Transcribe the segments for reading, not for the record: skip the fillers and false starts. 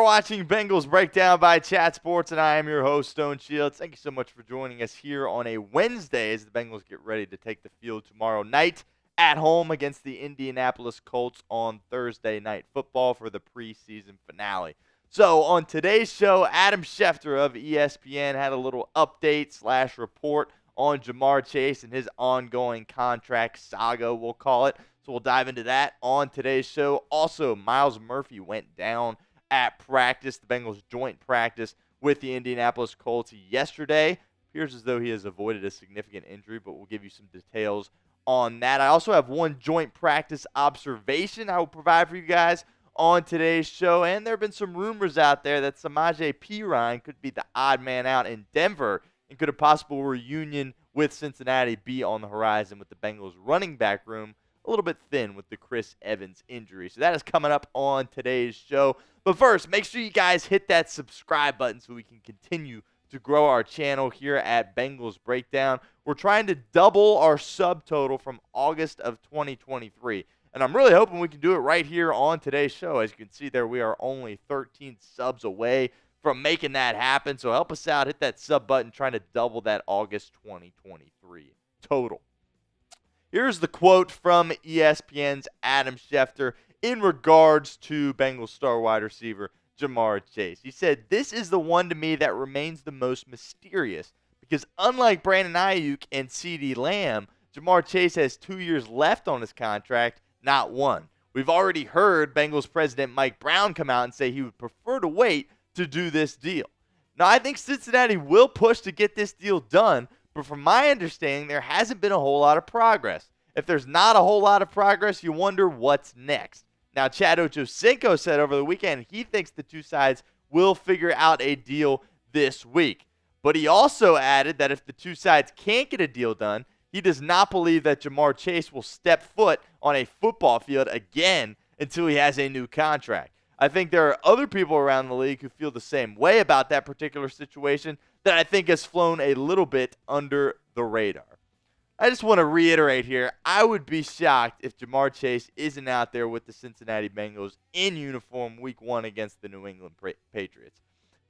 are watching Bengals Breakdown by Chat Sports, and I am your host, Stone Shields. Thank you so much for joining us here on a Wednesday as the Bengals get ready to take the field tomorrow night at home against the Indianapolis Colts on Thursday Night Football for the preseason finale. So on today's show, Adam Schefter of ESPN had a little update/report on JaMarr Chase and his ongoing contract saga, we'll call it. So we'll dive into that on today's show. Also, Myles Murphy went down at practice, the Bengals joint practice with the Indianapolis Colts yesterday. Appears as though he has avoided a significant injury, but we'll give you some details on that. I also have one joint practice observation I will provide for you guys on today's show. And there have been some rumors out there that Samaje Perine could be the odd man out in Denver and could a possible reunion with Cincinnati be on the horizon, with the Bengals running back room a little bit thin with the Chris Evans injury. So that is coming up on today's show. But first, make sure you guys hit that subscribe button so we can continue to grow our channel here at Bengals Breakdown. We're trying to double our subtotal from August of 2023. And I'm really hoping we can do it right here on today's show. As you can see there, we are only 13 subs away from making that happen. So help us out. Hit that sub button, trying to double that August 2023 total. Here's the quote from ESPN's Adam Schefter in regards to Bengals star wide receiver JaMarr Chase. He said, "This is the one to me that remains the most mysterious because unlike Brandon Aiyuk and CeeDee Lamb, JaMarr Chase has 2 years left on his contract, not one. We've already heard Bengals president Mike Brown come out and say he would prefer to wait to do this deal. Now, I think Cincinnati will push to get this deal done, but from my understanding, there hasn't been a whole lot of progress. If there's not a whole lot of progress, you wonder what's next." Now, Chad Ochocinco said over the weekend he thinks the two sides will figure out a deal this week. But he also added that if the two sides can't get a deal done, he does not believe that JaMarr Chase will step foot on a football field again until he has a new contract. I think there are other people around the league who feel the same way about that particular situation that I think has flown a little bit under the radar. I just want to reiterate here, I would be shocked if JaMarr Chase isn't out there with the Cincinnati Bengals in uniform week 1 against the New England Patriots.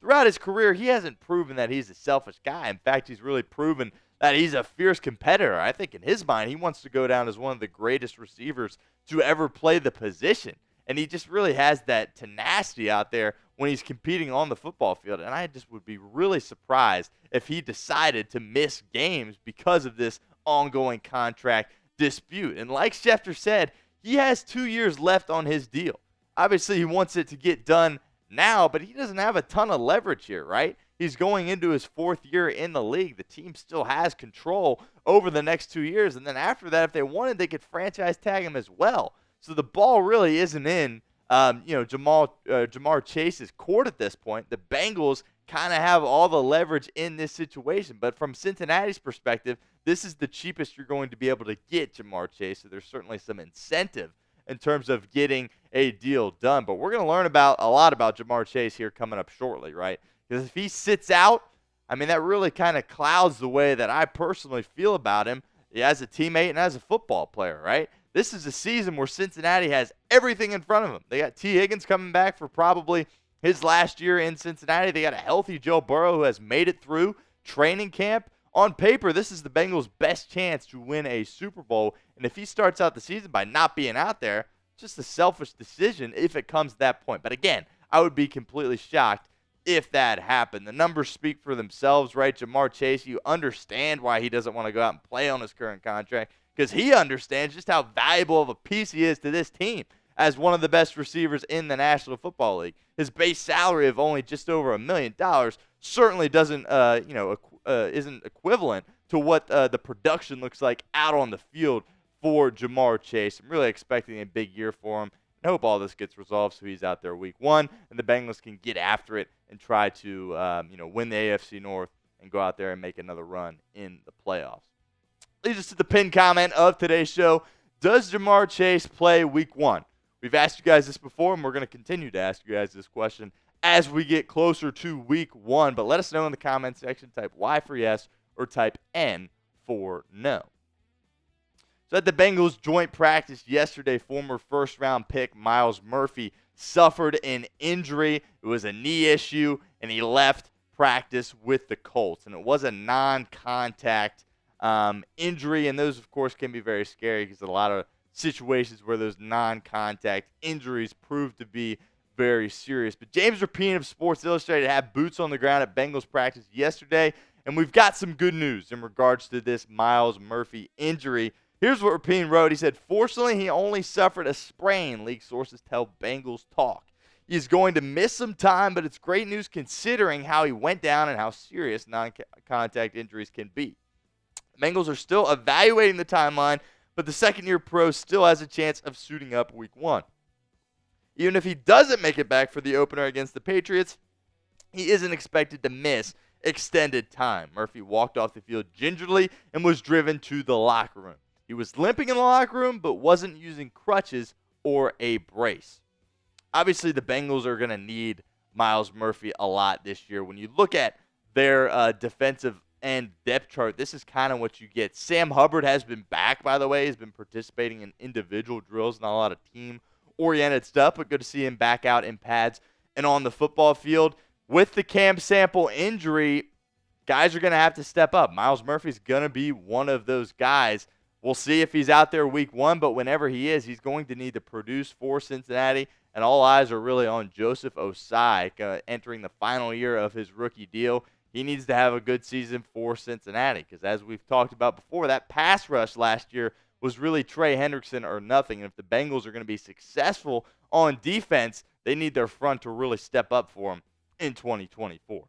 Throughout his career, he hasn't proven that he's a selfish guy. In fact, he's really proven that he's a fierce competitor. I think in his mind, he wants to go down as one of the greatest receivers to ever play the position. And he just really has that tenacity out there when he's competing on the football field. And I just would be really surprised if he decided to miss games because of this ongoing contract dispute. And like Schefter said, he has 2 years left on his deal. Obviously, he wants it to get done now, but he doesn't have a ton of leverage here, right? He's going into his 4th year in the league. The team still has control over the next 2 years. And then after that, if they wanted, they could franchise tag him as well. So the ball really isn't in JaMarr Chase's court at this point. The Bengals kind of have all the leverage in this situation. But from Cincinnati's perspective, this is the cheapest you're going to be able to get JaMarr Chase. So there's certainly some incentive in terms of getting a deal done. But we're going to learn a lot about JaMarr Chase here coming up shortly, right? Because if he sits out, I mean, that really kind of clouds the way that I personally feel about him as a teammate and as a football player, right? This is a season where Cincinnati has everything in front of them. They got T. Higgins coming back for probably his last year in Cincinnati. They got a healthy Joe Burrow who has made it through training camp. On paper, this is the Bengals' best chance to win a Super Bowl. And if he starts out the season by not being out there, just a selfish decision if it comes to that point. But again, I would be completely shocked if that happened. The numbers speak for themselves, right? JaMarr Chase, you understand why he doesn't want to go out and play on his current contract, because he understands just how valuable of a piece he is to this team as one of the best receivers in the National Football League. His base salary of only just over $1 million certainly doesn't, isn't equivalent to what the production looks like out on the field for JaMarr Chase. I'm really expecting a big year for him. I hope all this gets resolved so he's out there week 1 and the Bengals can get after it and try to, win the AFC North and go out there and make another run in the playoffs. Leads us to the pinned comment of today's show. Does JaMarr Chase play week 1? We've asked you guys this before, and we're going to continue to ask you guys this question as we get closer to week 1. But let us know in the comment section. Type Y for yes or type N for no. So at the Bengals joint practice yesterday, former first-round pick Myles Murphy suffered an injury. It was a knee issue, and he left practice with the Colts. And it was a non-contact injury, and those, of course, can be very scary because a lot of situations where those non-contact injuries prove to be very serious. But James Rapien of Sports Illustrated had boots on the ground at Bengals practice yesterday, and we've got some good news in regards to this Myles Murphy injury. Here's what Rapien wrote. He said, "Fortunately, he only suffered a sprain," league sources tell Bengals Talk. He's going to miss some time, but it's great news considering how he went down and how serious non-contact injuries can be. Bengals are still evaluating the timeline, but the second-year pro still has a chance of suiting up week 1. Even if he doesn't make it back for the opener against the Patriots, he isn't expected to miss extended time. Murphy walked off the field gingerly and was driven to the locker room. He was limping in the locker room, but wasn't using crutches or a brace. Obviously, the Bengals are going to need Myles Murphy a lot this year. When you look at their defensive end depth chart, this is kind of what you get. Sam Hubbard has been back, by the way. He's been participating in individual drills, not a lot of team-oriented stuff, but good to see him back out in pads and on the football field. With the Cam Sample injury, guys are going to have to step up. Myles Murphy's going to be one of those guys. We'll see if he's out there week 1, but whenever he is, he's going to need to produce for Cincinnati, and all eyes are really on Joseph Osai entering the final year of his rookie deal. He needs to have a good season for Cincinnati because, as we've talked about before, that pass rush last year was really Trey Hendrickson or nothing, and if the Bengals are going to be successful on defense, they need their front to really step up for them in 2024.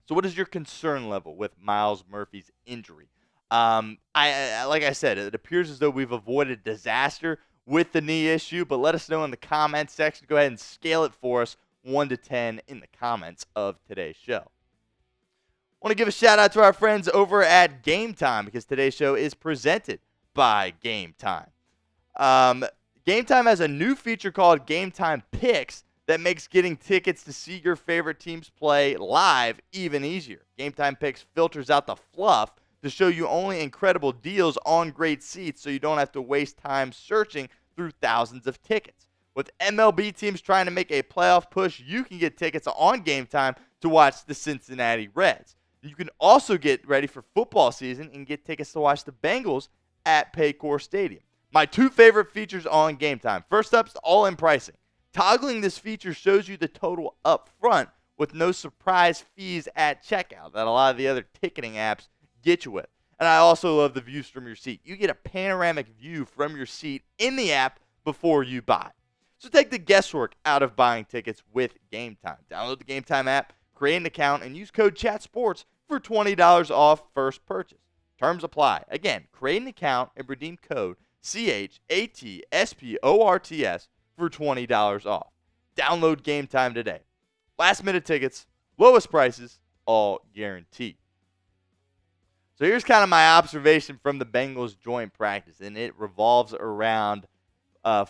So what is your concern level with Myles Murphy's injury? Like I said, it appears as though we've avoided disaster with the knee issue, but let us know in the comments section. Go ahead and scale it for us 1 to 10 in the comments of today's show. I want to give a shout out to our friends over at Game Time because today's show is presented by Game Time. Game Time has a new feature called Game Time Picks that makes getting tickets to see your favorite teams play live even easier. Game Time Picks filters out the fluff to show you only incredible deals on great seats so you don't have to waste time searching through thousands of tickets. With MLB teams trying to make a playoff push, you can get tickets on Game Time to watch the Cincinnati Reds. You can also get ready for football season and get tickets to watch the Bengals at Paycor Stadium. My 2 favorite features on Game Time. First up is all-in pricing. Toggling this feature shows you the total up front with no surprise fees at checkout that a lot of the other ticketing apps get you with. And I also love the views from your seat. You get a panoramic view from your seat in the app before you buy. So take the guesswork out of buying tickets with Game Time. Download the Game Time app, create an account, and use code ChatSports for $20 off first purchase. Terms apply. Again, create an account and redeem code CHATSPORTS for $20 off. Download Game Time today. Last minute tickets, lowest prices, all guaranteed. So here's kind of my observation from the Bengals joint practice, and it revolves around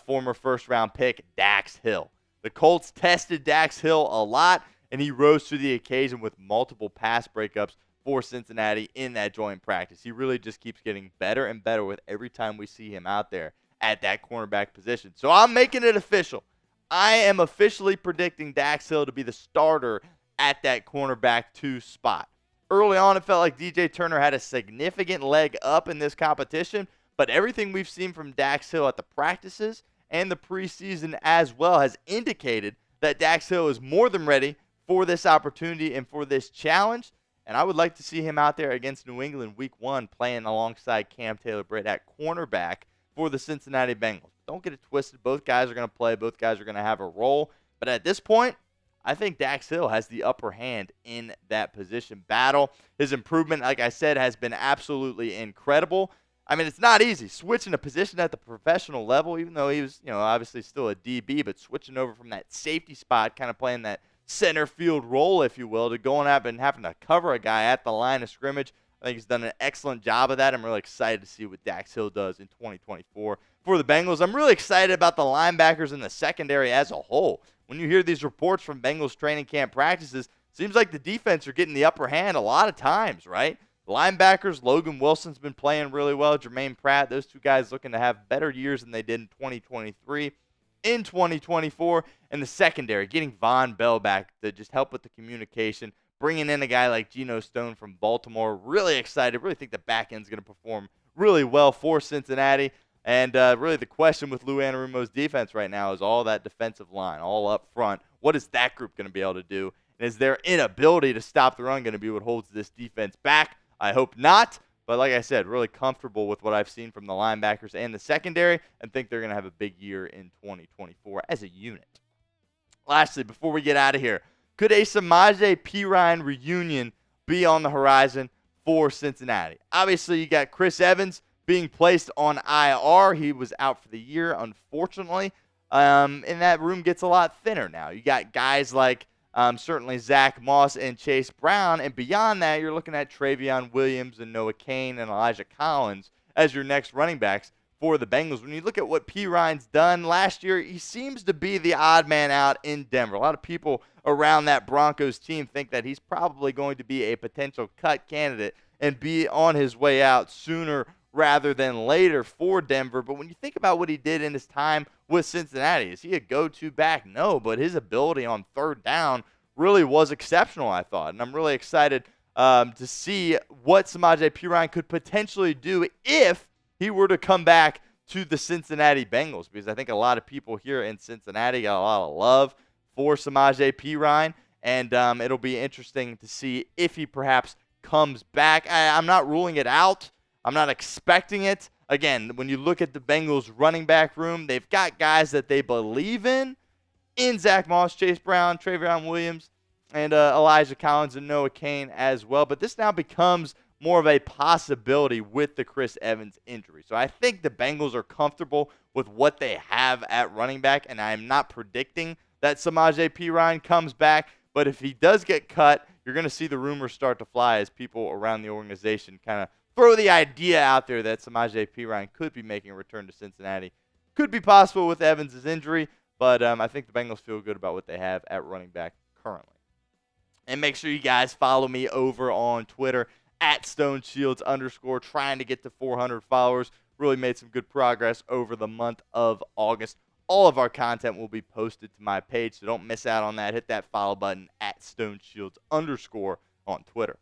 former first-round pick Dax Hill. The Colts tested Dax Hill a lot, and he rose to the occasion with multiple pass breakups for Cincinnati in that joint practice. He really just keeps getting better and better with every time we see him out there at that cornerback position. So I'm making it official. I am officially predicting Dax Hill to be the starter at that cornerback 2 spot. Early on, it felt like DJ Turner had a significant leg up in this competition, but everything we've seen from Dax Hill at the practices and the preseason as well has indicated that Dax Hill is more than ready for this opportunity and for this challenge. And I would like to see him out there against New England week 1 playing alongside Cam Taylor-Britt at cornerback for the Cincinnati Bengals. Don't get it twisted. Both guys are going to play. Both guys are going to have a role. But at this point, I think Dax Hill has the upper hand in that position battle. His improvement, like I said, has been absolutely incredible. I mean, it's not easy switching a position at the professional level, even though he was, obviously still a DB, but switching over from that safety spot, kind of playing that center field role, if you will, to going up and having to cover a guy at the line of scrimmage. I think he's done an excellent job of that. I'm really excited to see what Dax Hill does in 2024 for the Bengals. I'm really excited about the linebackers in the secondary as a whole. When you hear these reports from Bengals training camp practices, seems like the defense are getting the upper hand a lot of times, right? Linebackers, Logan Wilson's been playing really well. Jermaine Pratt, those 2 guys looking to have better years than they did in 2023. in 2024. And the secondary, getting Von Bell back to just help with the communication, bringing in a guy like Geno Stone from Baltimore. Really excited. Really think the back end's going to perform really well for Cincinnati. And really the question with Lou Anarumo's defense right now is all that defensive line, all up front. What is that group going to be able to do? And is their inability to stop the run going to be what holds this defense back? I hope not. But like I said, really comfortable with what I've seen from the linebackers and the secondary, and think they're going to have a big year in 2024 as a unit. Lastly, before we get out of here, could a Samaje Perine reunion be on the horizon for Cincinnati? Obviously, you got Chris Evans being placed on IR. He was out for the year, unfortunately. And that room gets a lot thinner now. You got guys like certainly Zach Moss and Chase Brown. And beyond that, you're looking at Travion Williams and Noah Cain and Elijah Collins as your next running backs for the Bengals. When you look at what Perine's done last year, he seems to be the odd man out in Denver. A lot of people around that Broncos team think that he's probably going to be a potential cut candidate and be on his way out sooner rather than later for Denver. But when you think about what he did in his time with Cincinnati, is he a go-to back? No, but his ability on third down really was exceptional, I thought. And I'm really excited to see what Samaje Perine could potentially do if he were to come back to the Cincinnati Bengals, because I think a lot of people here in Cincinnati got a lot of love for Samaje Perine, and it'll be interesting to see if he perhaps comes back. I'm not ruling it out. I'm not expecting it. Again, when you look at the Bengals running back room, they've got guys that they believe in Zach Moss, Chase Brown, Travion Williams, and Elijah Collins and Noah Cain as well. But this now becomes more of a possibility with the Chris Evans injury. So I think the Bengals are comfortable with what they have at running back, and I'm not predicting that Samaje Perine comes back. But if he does get cut, you're going to see the rumors start to fly as people around the organization kind of throw the idea out there that Samaje Perine could be making a return to Cincinnati. Could be possible with Evans' injury, but I think the Bengals feel good about what they have at running back currently. And make sure you guys follow me over on Twitter at StoneShields_, trying to get to 400 followers. Really made some good progress over the month of August. All of our content will be posted to my page, so don't miss out on that. Hit that follow button at StoneShields_ on Twitter.